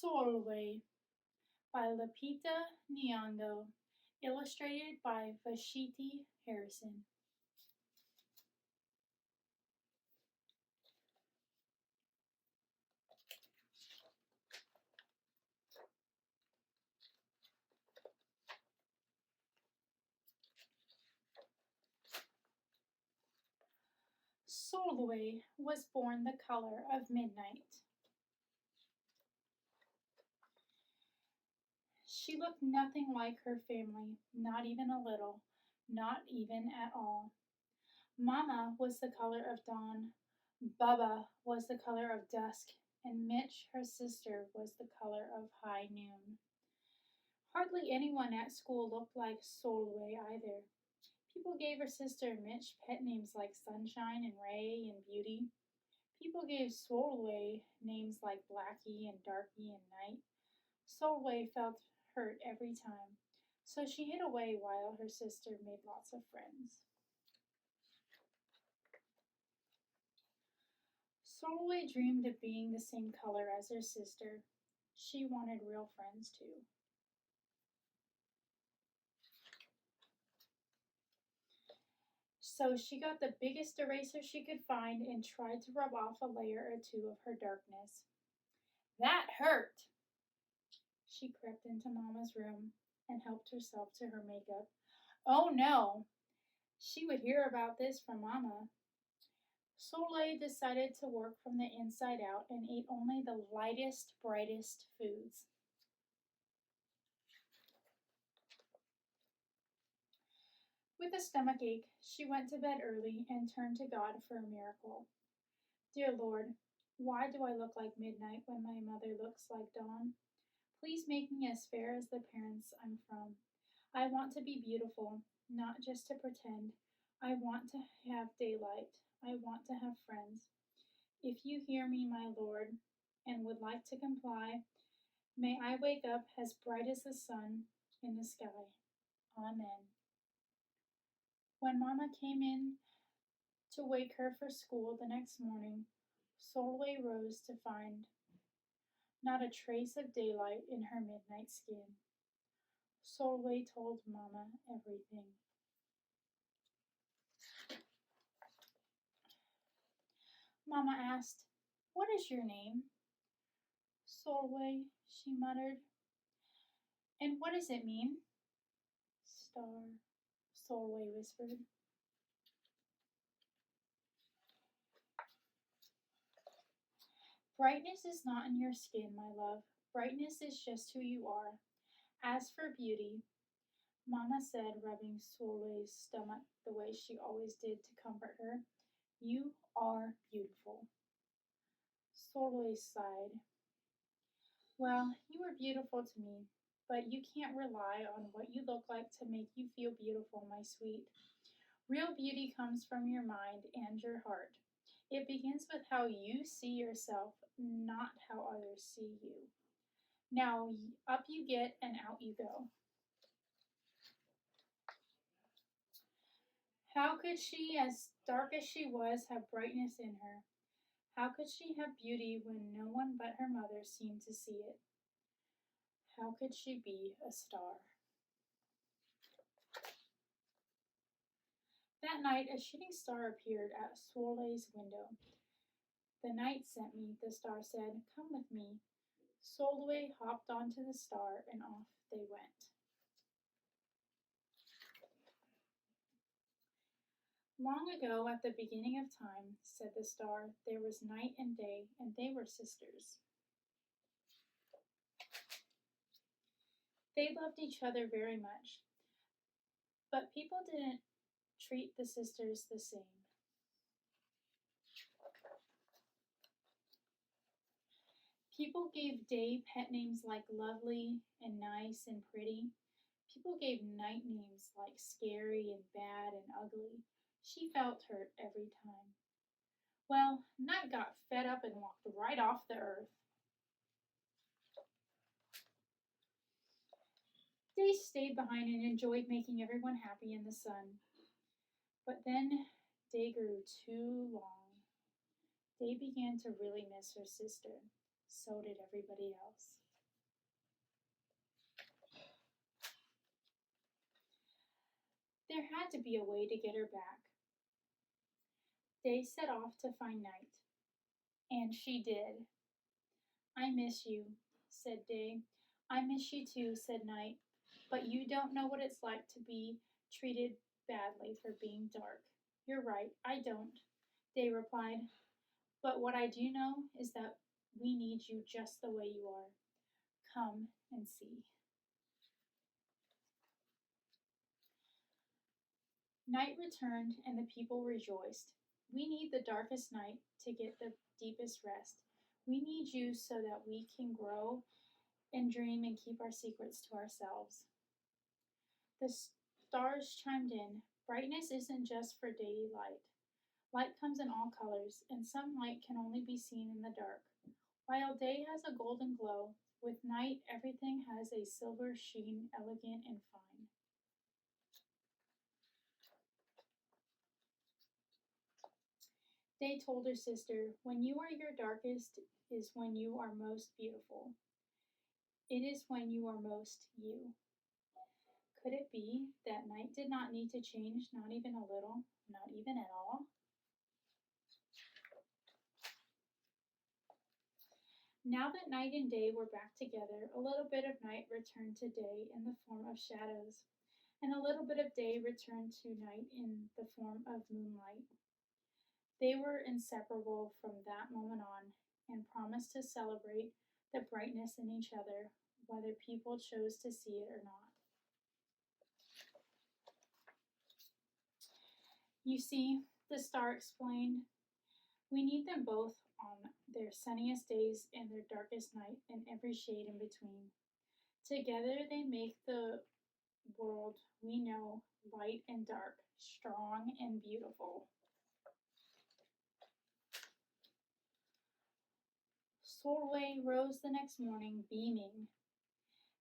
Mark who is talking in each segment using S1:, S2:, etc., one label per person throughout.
S1: Sulwe by Lupita Nyong'o, illustrated by Vashiti Harrison. Sulwe was born the color of midnight. She looked nothing like her family, not even a little, not even at all. Mama was the color of dawn, Baba was the color of dusk, and Mitch, her sister, was the color of high noon. Hardly anyone at school looked like Solway either. People gave her sister Mitch pet names like Sunshine and Ray and Beauty. People gave Solway names like Blackie and Darky and Night. Solway felt hurt every time, so she hid away while her sister made lots of friends. Solway dreamed of being the same color as her sister. She wanted real friends too. So she got the biggest eraser she could find and tried to rub off a layer or two of her darkness. That hurt! She crept into Mama's room and helped herself to her makeup. Oh no! She would hear about this from Mama. Soleil decided to work from the inside out and ate only the lightest, brightest foods. With a stomach ache, she went to bed early and turned to God for a miracle. Dear Lord, why do I look like midnight when my mother looks like dawn? Please make me as fair as the parents I'm from. I want to be beautiful, not just to pretend. I want to have daylight. I want to have friends. If you hear me, my Lord, and would like to comply, may I wake up as bright as the sun in the sky. Amen. When Mama came in to wake her for school the next morning, Solway rose to find not a trace of daylight in her midnight skin. Solway told Mama everything. Mama asked, "What is your name?" "Solway," she muttered. "And what does it mean?" "Star," Solway whispered. Brightness is not in your skin, my love. Brightness is just who you are. As for beauty, Mama said, rubbing Solway's stomach the way she always did to comfort her, you are beautiful. Solway sighed. Well, you are beautiful to me, but you can't rely on what you look like to make you feel beautiful, my sweet. Real beauty comes from your mind and your heart. It begins with how you see yourself, not how others see you. Now, up you get and out you go. How could she, as dark as she was, have brightness in her? How could she have beauty when no one but her mother seemed to see it? How could she be a star? That night, a shooting star appeared at Soleil's window. The night sent me, the star said. Come with me. Solway hopped onto the star and off they went. Long ago, at the beginning of time, said the star, there was night and day, and they were sisters. They loved each other very much, but people didn't treat the sisters the same. People gave Day pet names like lovely and nice and pretty. People gave night names like scary and bad and ugly. She felt hurt every time. Well, Night got fed up and walked right off the earth. Day stayed behind and enjoyed making everyone happy in the sun. But then Day grew too long. Day began to really miss her sister. So did everybody else. There had to be a way to get her back. Day set off to find Night, and she did. I miss you, said Day. I miss you too, said Night, but you don't know what it's like to be treated badly for being dark. You're right, I don't, Day replied, but what I do know is that we need you just the way you are. Come and see. Night returned, and the people rejoiced. We need the darkest night to get the deepest rest. We need you so that we can grow and dream and keep our secrets to ourselves. The stars chimed in. Brightness isn't just for daylight. Light comes in all colors, and some light can only be seen in the dark. While day has a golden glow, with night everything has a silver sheen, elegant and fine. Day told her sister, when you are your darkest is when you are most beautiful. It is when you are most you. Could it be that night did not need to change, not even a little, not even at all? Now that night and day were back together, a little bit of night returned to day in the form of shadows, and a little bit of day returned to night in the form of moonlight. They were inseparable from that moment on, and promised to celebrate the brightness in each other, whether people chose to see it or not. You see, the star explained, we need them both on their sunniest days and their darkest night, and every shade in between. Together they make the world we know light and dark, strong and beautiful. Sulwe rose the next morning, beaming.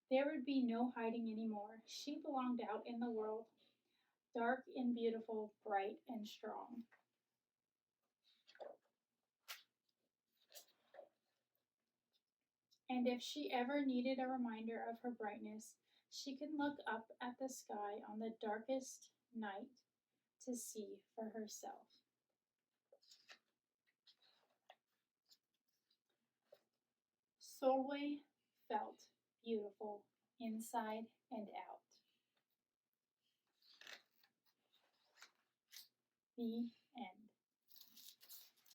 S1: There would be no hiding any more. She belonged out in the world, dark and beautiful, bright and strong. And if she ever needed a reminder of her brightness, she could look up at the sky on the darkest night to see for herself. Solway felt beautiful inside and out. The